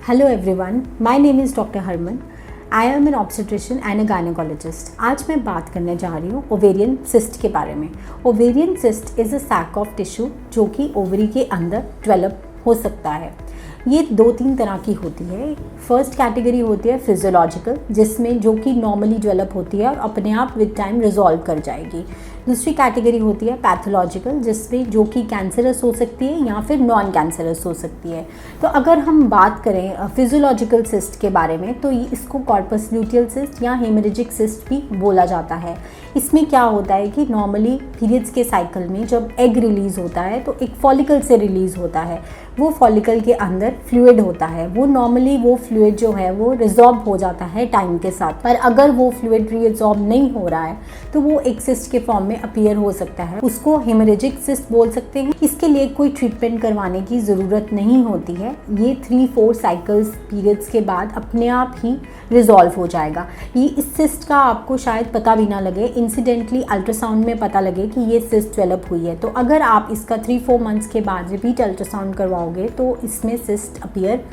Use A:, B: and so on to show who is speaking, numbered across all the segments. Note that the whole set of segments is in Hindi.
A: Hello everyone, my name is doctor Harman. I am an obstetrician and a gynaecologist. आज मैं बात करने जा रही हूँ ओवेरियन सिस्ट के बारे में। Ovarian cyst is a sac of tissue जो कि ओवरी के अंदर डेवलप हो सकता है। ये 2-3 तरह की होती है। फर्स्ट कैटेगरी होती है फिजियोलॉजिकल, जिसमें जो कि नॉर्मली डेवलप होती है और अपने आप विद टाइम रिजॉल्व कर जाएगी। दूसरी कैटेगरी होती है पैथोलॉजिकल, जिसमें जो कि कैंसरस हो सकती है या फिर नॉन कैंसरस हो सकती है। तो अगर हम बात करें फिजियोलॉजिकल सिस्ट के बारे में, तो इसको कॉर्पस ल्यूटियल सिस्ट या हेमरेजिक सिस्ट भी बोला जाता है। इसमें क्या होता है कि नॉर्मली पीरियड्स के साइकिल में जब एग रिलीज़ होता है तो एक फॉलिकल से रिलीज़ होता है। वो फॉलिकल के अंदर फ्लूइड होता है। वो नॉर्मली वो फ्लूइड जो है वो रिजॉर्ब हो जाता है टाइम के साथ, पर अगर वो फ्लूइड रिजॉर्ब नहीं हो रहा है तो वो एक सिस्ट के फॉर्म में अपीयर हो सकता है। उसको हेमरेजिक सिस्ट बोल सकते हैं। इसके लिए कोई ट्रीटमेंट करवाने की ज़रूरत नहीं होती है। ये 3-4 साइकिल्स पीरियड्स के बाद अपने आप ही रिजॉल्व हो जाएगा। ये इस सिस्ट का आपको शायद पता भी ना लगे, इंसिडेंटली अल्ट्रासाउंड में पता लगे कि ये सिस्ट डेवलप हुई है। तो अगर आप इसका 3-4 मंथ्स के बाद रिपीट अल्ट्रासाउंड करवाओगे तो इसमें सिस्ट अपीयर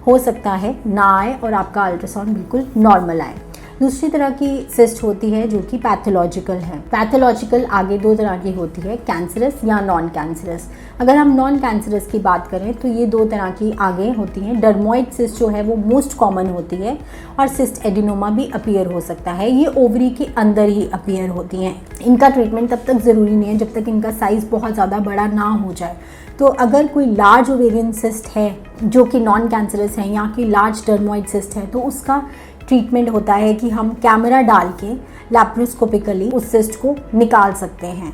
A: हो सकता है ना आए और आपका अल्ट्रासाउंड बिल्कुल नॉर्मल आए। दूसरी तरह की सिस्ट होती है जो कि पैथोलॉजिकल है। पैथोलॉजिकल आगे 2 तरह की होती है, कैंसरस या नॉन कैंसरस। अगर हम नॉन कैंसरस की बात करें तो ये 2 तरह की आगे होती हैं। डर्मोइड सिस्ट जो है वो मोस्ट कॉमन होती है और सिस्ट एडिनोमा भी अपीयर हो सकता है। ये ओवरी के अंदर ही अपीयर होती हैं। इनका ट्रीटमेंट तब तक ज़रूरी नहीं है जब तक इनका साइज़ बहुत ज़्यादा बड़ा ना हो जाए। तो अगर कोई लार्ज ओवेरियन सिस्ट है जो कि नॉन कैंसरस है या कि लार्ज डर्मोइड सिस्ट है तो उसका ट्रीटमेंट होता है कि हम कैमरा डाल के लैप्रोस्कोपिकली उस सिस्ट को निकाल सकते हैं।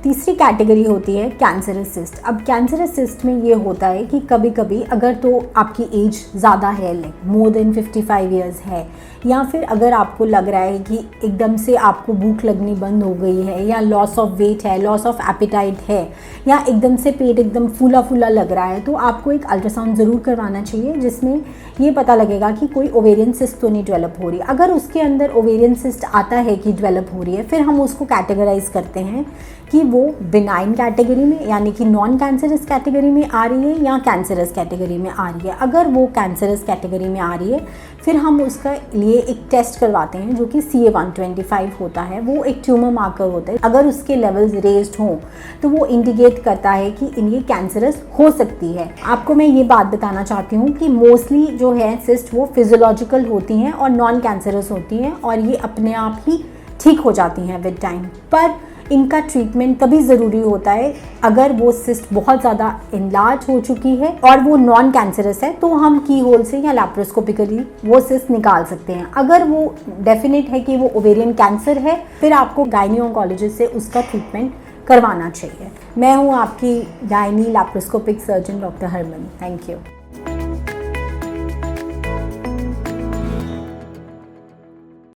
A: तीसरी कैटेगरी होती है कैंसरस सिस्ट। अब कैंसरस सिस्ट में ये होता है कि कभी कभी अगर तो आपकी एज ज़्यादा है, मोर देन 55 ईयर्स है, या फिर अगर आपको लग रहा है कि एकदम से आपको भूख लगनी बंद हो गई है, या लॉस ऑफ वेट है, लॉस ऑफ एपिटाइट है, या एकदम से पेट एकदम फूला फूला लग रहा है, तो आपको एक अल्ट्रासाउंड ज़रूर करवाना चाहिए जिसमें ये पता लगेगा कि कोई ओवेरियन सिस्ट तो नहीं डेवलप हो रही। अगर उसके अंदर ओवेरियन सिस्ट आता है कि डेवलप हो रही है, फिर हम उसको कैटेगराइज करते हैं कि वो बिनाइन कैटेगरी में यानी कि नॉन कैंसरस कैटेगरी में आ रही है या कैंसरस कैटेगरी में आ रही है। अगर वो कैंसरस कैटेगरी में आ रही है फिर हम उसका लिए एक टेस्ट करवाते हैं जो कि CA-125 होता है। वो एक ट्यूमर मार्कर होता है। अगर उसके लेवल्स रेज्ड हों तो वो इंडिकेट करता है कि इनकी कैंसरस हो सकती है। आपको मैं ये बात बताना चाहती हूँ कि मोस्टली जो है सिस्ट वो फिजियोलॉजिकल होती हैं और नॉन कैंसरस होती हैं और ये अपने आप ही ठीक हो जाती हैं विद टाइम। पर इनका ट्रीटमेंट तभी ज़रूरी होता है अगर वो सिस्ट बहुत ज़्यादा इनलार्ज हो चुकी है और वो नॉन कैंसरस है, तो हम की होल से या लैप्रोस्कोपिकली वो सिस्ट निकाल सकते हैं। अगर वो डेफिनेट है कि वो ओवेरियन कैंसर है फिर आपको गायनी ऑन्कोलॉजिस्ट से उसका ट्रीटमेंट करवाना चाहिए। मैं हूँ आपकी gynae laparoscopic surgeon doctor Harman. Thank you.